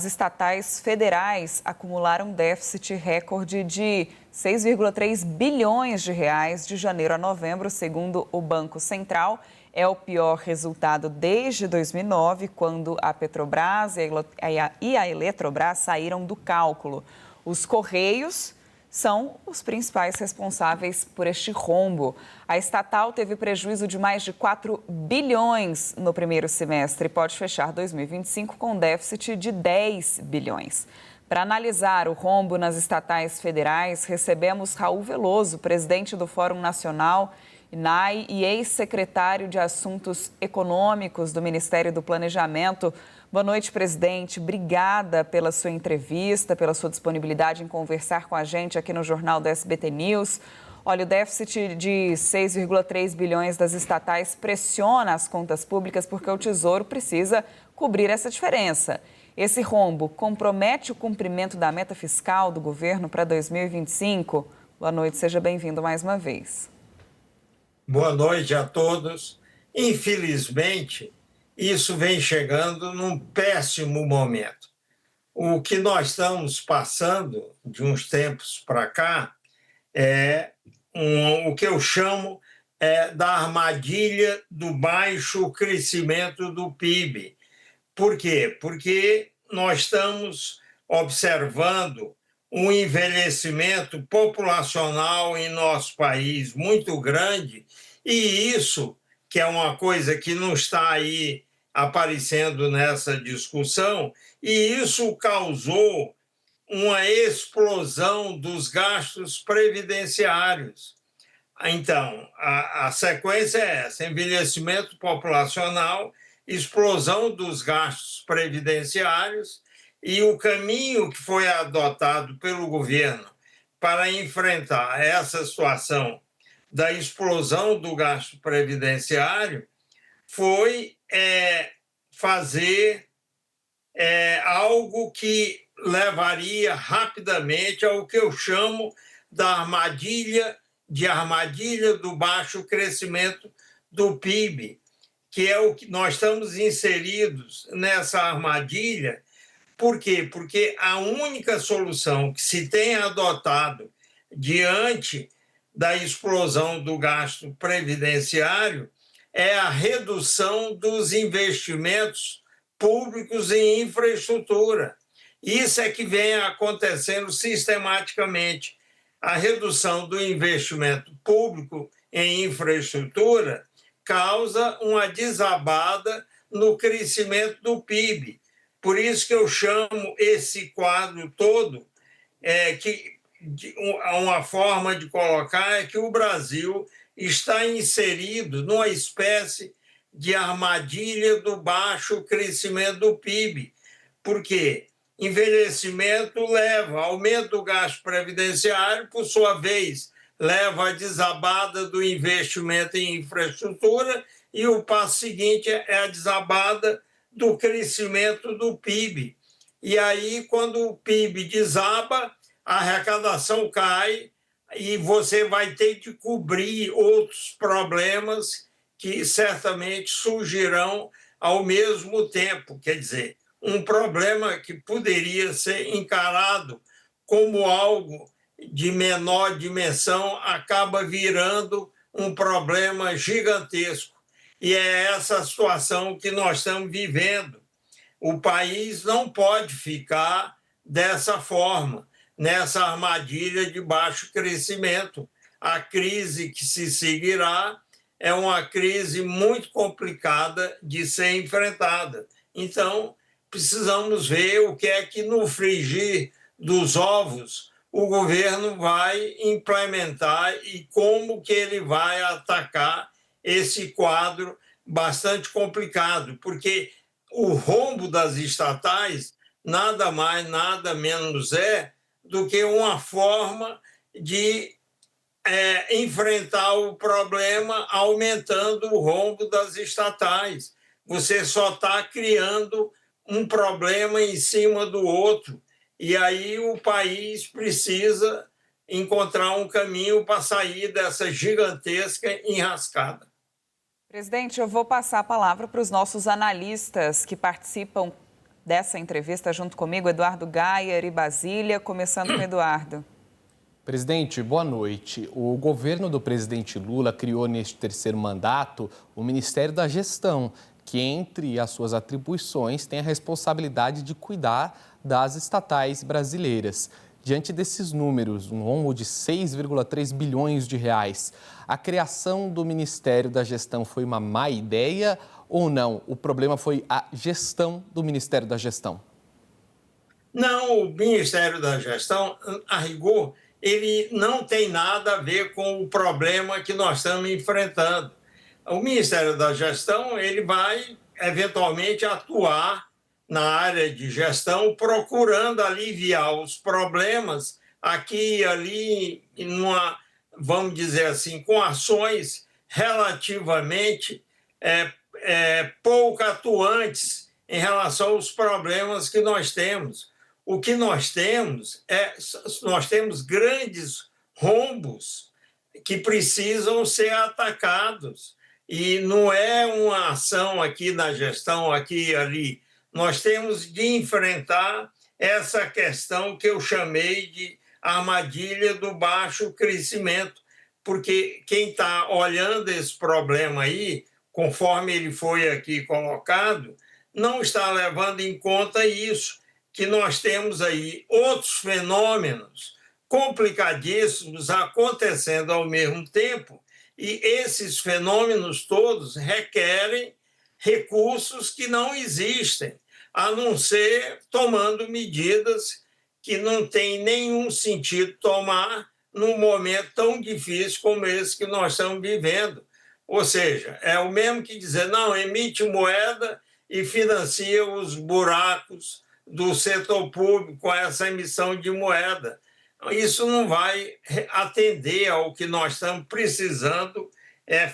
As estatais federais acumularam um déficit recorde de 6,3 bilhões de reais de janeiro a novembro, segundo o Banco Central. É o pior resultado desde 2009, quando a Petrobras e a Eletrobras saíram do cálculo. Os Correios são os principais responsáveis por este rombo. A estatal teve prejuízo de mais de 4 bilhões no primeiro semestre e pode fechar 2025 com déficit de 10 bilhões. Para analisar o rombo nas estatais federais, recebemos Raul Veloso, presidente do Fórum Nacional INAI e ex-secretário de Assuntos Econômicos do Ministério do Planejamento. Boa noite, presidente. Obrigada pela sua entrevista, pela sua disponibilidade em conversar com a gente aqui no Jornal da SBT News. Olha, o déficit de 6,3 bilhões das estatais pressiona as contas públicas porque o Tesouro precisa cobrir essa diferença. Esse rombo compromete o cumprimento da meta fiscal do governo para 2025? Boa noite, seja bem-vindo mais uma vez. Boa noite a todos. Infelizmente, isso vem chegando num péssimo momento. O que nós estamos passando de uns tempos para cá é o que eu chamo da armadilha do baixo crescimento do PIB. Por quê? Porque nós estamos observando um envelhecimento populacional em nosso país muito grande, e isso, que é uma coisa que não está aí aparecendo nessa discussão, e isso causou uma explosão dos gastos previdenciários. Então, a sequência é essa: envelhecimento populacional, explosão dos gastos previdenciários, e o caminho que foi adotado pelo governo para enfrentar essa situação da explosão do gasto previdenciário foi fazer algo que levaria rapidamente ao que eu chamo da armadilha do baixo crescimento do PIB, que é o que nós estamos inseridos nessa armadilha. Por quê? Porque a única solução que se tem adotado diante da explosão do gasto previdenciário é a redução dos investimentos públicos em infraestrutura. Isso é que vem acontecendo sistematicamente. A redução do investimento público em infraestrutura causa uma desabada no crescimento do PIB. Por isso que eu chamo esse quadro todo, uma forma de colocar é que o Brasil está inserido numa espécie de armadilha do baixo crescimento do PIB. Por quê? Envelhecimento leva ao aumento do gasto previdenciário, por sua vez, leva à desabada do investimento em infraestrutura, e o passo seguinte é a desabada do crescimento do PIB. E aí, quando o PIB desaba, a arrecadação cai e você vai ter que cobrir outros problemas que certamente surgirão ao mesmo tempo. Quer dizer, um problema que poderia ser encarado como algo de menor dimensão acaba virando um problema gigantesco. E é essa situação que nós estamos vivendo. O país não pode ficar dessa forma, nessa armadilha de baixo crescimento. A crise que se seguirá é uma crise muito complicada de ser enfrentada. Então, precisamos ver o que é que, no frigir dos ovos, o governo vai implementar e como que ele vai atacar esse quadro bastante complicado, porque o rombo das estatais nada mais, nada menos é do que uma forma de enfrentar o problema aumentando o rombo das estatais. Você só está criando um problema em cima do outro, e aí o país precisa encontrar um caminho para sair dessa gigantesca enrascada. Presidente, eu vou passar a palavra para os nossos analistas que participam dessa entrevista. Junto comigo, Eduardo Gayer e Basília, começando com Eduardo. Presidente, boa noite. O governo do presidente Lula criou neste terceiro mandato o Ministério da Gestão, que entre as suas atribuições tem a responsabilidade de cuidar das estatais brasileiras. Diante desses números, um rombo de 6,3 bilhões de reais, a criação do Ministério da Gestão foi uma má ideia ou não? O problema foi a gestão do Ministério da Gestão. Não, o Ministério da Gestão, a rigor, ele não tem nada a ver com o problema que nós estamos enfrentando. O Ministério da Gestão, ele vai, eventualmente, atuar na área de gestão, procurando aliviar os problemas aqui e ali, vamos dizer assim, com ações relativamente pouco atuantes em relação aos problemas que nós temos. O que nós temos grandes rombos que precisam ser atacados. E não é uma ação aqui na gestão, aqui e ali. Nós temos de enfrentar essa questão que eu chamei de armadilha do baixo crescimento, porque quem está olhando esse problema aí, conforme ele foi aqui colocado, não está levando em conta isso, que nós temos aí outros fenômenos complicadíssimos acontecendo ao mesmo tempo, e esses fenômenos todos requerem recursos que não existem, a não ser tomando medidas que não tem nenhum sentido tomar num momento tão difícil como esse que nós estamos vivendo. Ou seja, é o mesmo que dizer, não, emite moeda e financia os buracos do setor público com essa emissão de moeda. Isso não vai atender ao que nós estamos precisando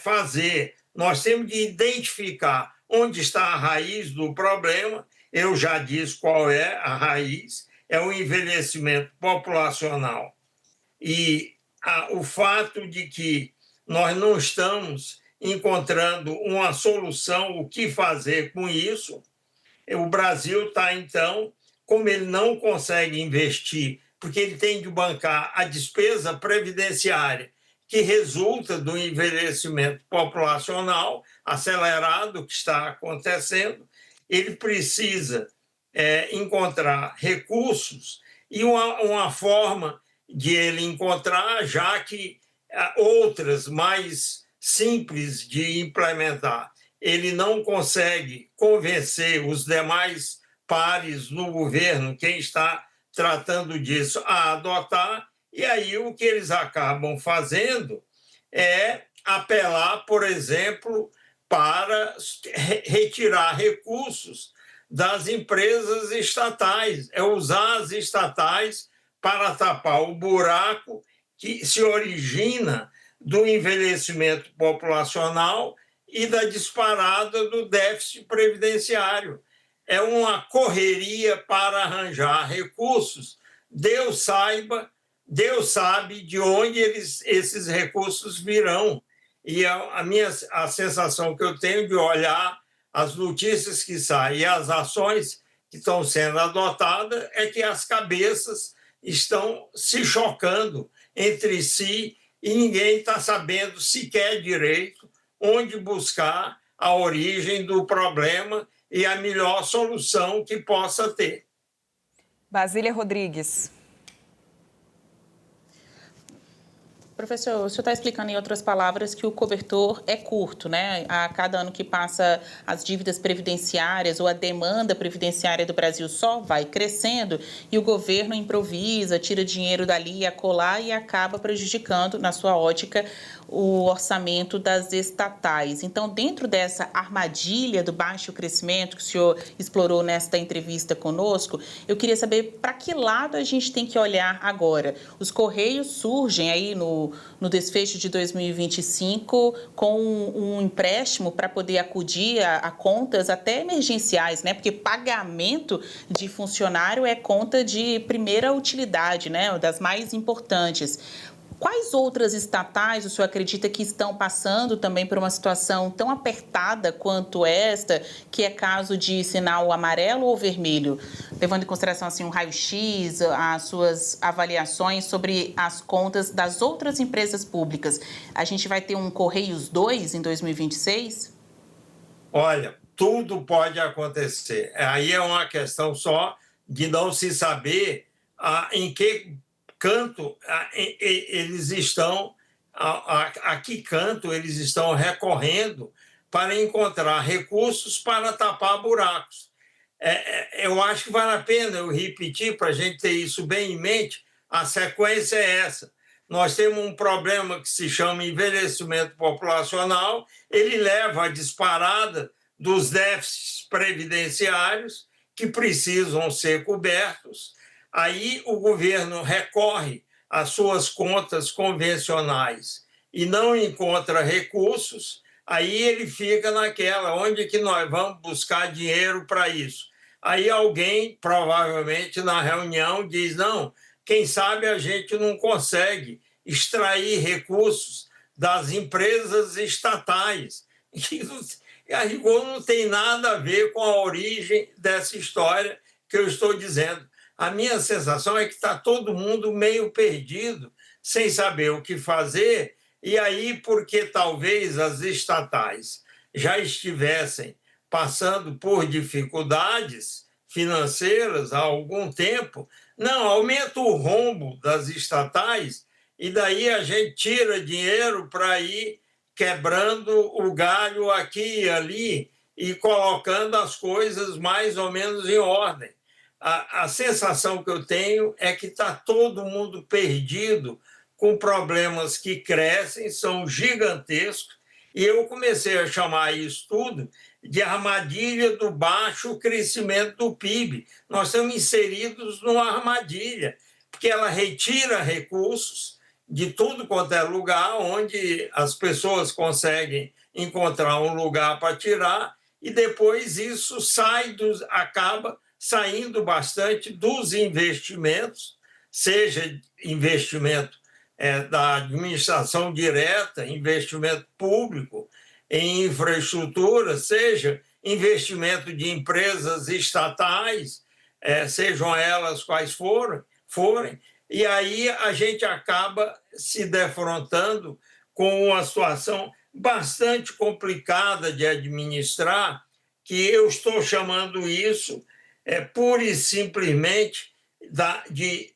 fazer. Nós temos de identificar onde está a raiz do problema. Eu já disse qual é a raiz, é o envelhecimento populacional. E o fato de que nós não estamos encontrando uma solução, o que fazer com isso. O Brasil está, então, como ele não consegue investir, porque ele tem de bancar a despesa previdenciária, que resulta do envelhecimento populacional acelerado que está acontecendo, ele precisa encontrar recursos e uma forma de ele encontrar, já que outras mais simples de implementar, ele não consegue convencer os demais pares no governo, quem está tratando disso, a adotar, e aí o que eles acabam fazendo é apelar, por exemplo, para retirar recursos das empresas estatais, é usar as estatais para tapar o buraco que se origina do envelhecimento populacional e da disparada do déficit previdenciário. É uma correria para arranjar recursos. Deus sabe de onde esses recursos virão. E a sensação que eu tenho de olhar as notícias que saem e as ações que estão sendo adotadas é que as cabeças estão se chocando entre si e ninguém está sabendo sequer direito onde buscar a origem do problema e a melhor solução que possa ter. Basília Rodrigues. Professor, o senhor está explicando em outras palavras que o cobertor é curto, né? A cada ano que passa, as dívidas previdenciárias ou a demanda previdenciária do Brasil só vai crescendo e o governo improvisa, tira dinheiro dali e acolá e acaba prejudicando, na sua ótica, o orçamento das estatais. Então, dentro dessa armadilha do baixo crescimento que o senhor explorou nesta entrevista conosco, eu queria saber para que lado a gente tem que olhar agora. Os Correios surgem aí no desfecho de 2025 com um empréstimo para poder acudir a contas até emergenciais, né? Porque pagamento de funcionário é conta de primeira utilidade, né? Das mais importantes. Quais outras estatais o senhor acredita que estão passando também por uma situação tão apertada quanto esta, que é caso de sinal amarelo ou vermelho? Levando em consideração assim, um raio-x, as suas avaliações sobre as contas das outras empresas públicas. A gente vai ter um Correios 2 em 2026? Olha, tudo pode acontecer. Aí é uma questão só de não se saber em que canto eles estão, a que canto eles estão recorrendo para encontrar recursos para tapar buracos. Eu acho que vale a pena eu repetir para a gente ter isso bem em mente. A sequência é essa. Nós temos um problema que se chama envelhecimento populacional, ele leva à disparada dos déficits previdenciários que precisam ser cobertos. Aí o governo recorre às suas contas convencionais e não encontra recursos, aí ele fica naquela, onde que nós vamos buscar dinheiro para isso? Aí alguém, provavelmente na reunião, diz, não, quem sabe a gente não consegue extrair recursos das empresas estatais. E a rigor não tem nada a ver com a origem dessa história que eu estou dizendo. A minha sensação é que está todo mundo meio perdido, sem saber o que fazer, e aí porque talvez as estatais já estivessem passando por dificuldades financeiras há algum tempo, não, aumenta o rombo das estatais e daí a gente tira dinheiro para ir quebrando o galho aqui e ali e colocando as coisas mais ou menos em ordem. A sensação que eu tenho é que está todo mundo perdido com problemas que crescem, são gigantescos, e eu comecei a chamar isso tudo de armadilha do baixo crescimento do PIB. Nós estamos inseridos numa armadilha, porque ela retira recursos de tudo quanto é lugar, onde as pessoas conseguem encontrar um lugar para tirar, e depois isso acaba saindo bastante dos investimentos, seja investimento da administração direta, investimento público em infraestrutura, seja investimento de empresas estatais, sejam elas quais forem, e aí a gente acaba se defrontando com uma situação bastante complicada de administrar, que eu estou chamando isso pura e simplesmente de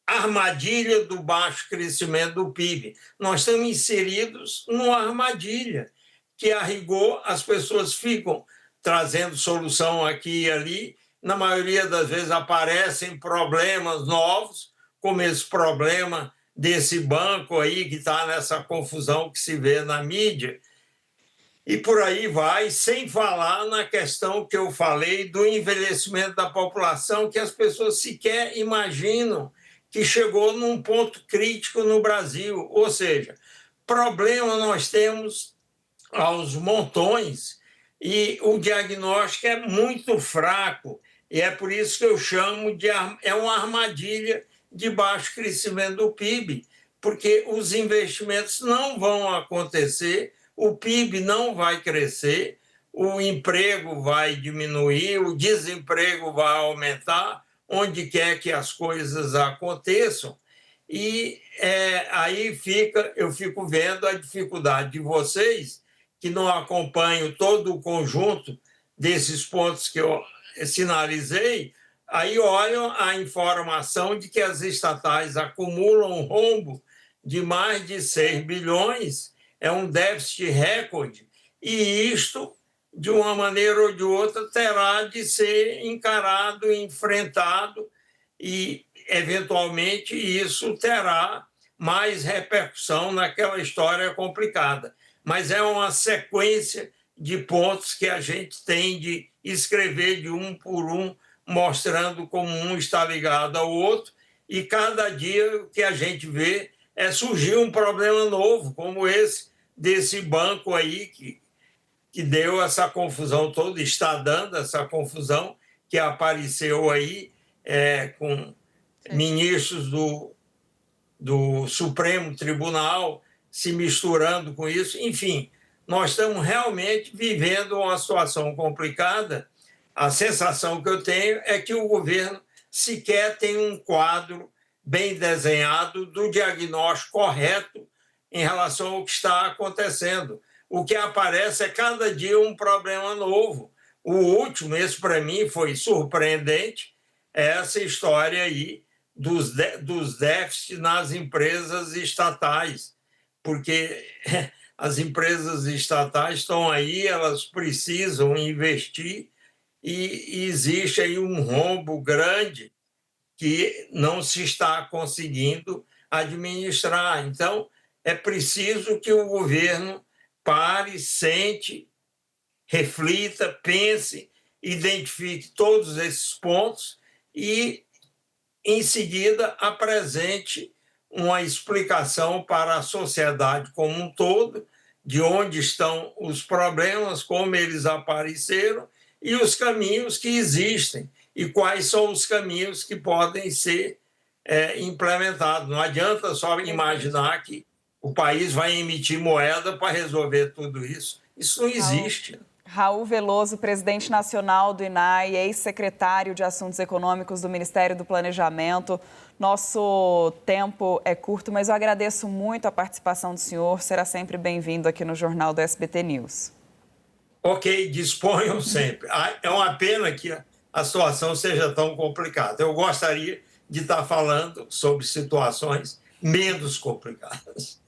armadilha do baixo crescimento do PIB. Nós estamos inseridos numa armadilha, que a rigor as pessoas ficam trazendo solução aqui e ali, na maioria das vezes aparecem problemas novos, como esse problema desse banco aí que está nessa confusão que se vê na mídia, e por aí vai, sem falar na questão que eu falei do envelhecimento da população, que as pessoas sequer imaginam que chegou num ponto crítico no Brasil. Ou seja, problema nós temos aos montões e o diagnóstico é muito fraco. E é por isso que eu chamo de uma armadilha de baixo crescimento do PIB, porque os investimentos não vão acontecer, o PIB não vai crescer, o emprego vai diminuir, o desemprego vai aumentar, onde quer que as coisas aconteçam. E aí eu fico vendo a dificuldade de vocês, que não acompanham todo o conjunto desses pontos que eu sinalizei, aí olham a informação de que as estatais acumulam um rombo de mais de 6 bilhões, é um déficit recorde, e isto, de uma maneira ou de outra, terá de ser encarado, enfrentado, e, eventualmente, isso terá mais repercussão naquela história complicada. Mas é uma sequência de pontos que a gente tem de escrever de um por um, mostrando como um está ligado ao outro, e cada dia que a gente vê surgir um problema novo, como esse desse banco aí que deu essa confusão toda, está dando essa confusão, que apareceu aí com ministros do Supremo Tribunal se misturando com isso. Enfim, nós estamos realmente vivendo uma situação complicada. A sensação que eu tenho é que o governo sequer tem um quadro bem desenhado do diagnóstico correto em relação ao que está acontecendo. O que aparece é cada dia um problema novo. O último, esse para mim foi surpreendente, é essa história aí dos déficits nas empresas estatais, porque as empresas estatais estão aí, elas precisam investir e existe aí um rombo grande que não se está conseguindo administrar. Então, é preciso que o governo pare, sente, reflita, pense, identifique todos esses pontos e, em seguida, apresente uma explicação para a sociedade como um todo de onde estão os problemas, como eles apareceram e os caminhos que existem e quais são os caminhos que podem ser implementados. Não adianta só imaginar que o país vai emitir moeda para resolver tudo isso. Isso não existe. Raul Veloso, presidente nacional do INAI, ex-secretário de Assuntos Econômicos do Ministério do Planejamento. Nosso tempo é curto, mas eu agradeço muito a participação do senhor. Será sempre bem-vindo aqui no Jornal do SBT News. Ok, disponham sempre. É uma pena que a situação seja tão complicada. Eu gostaria de estar falando sobre situações menos complicadas.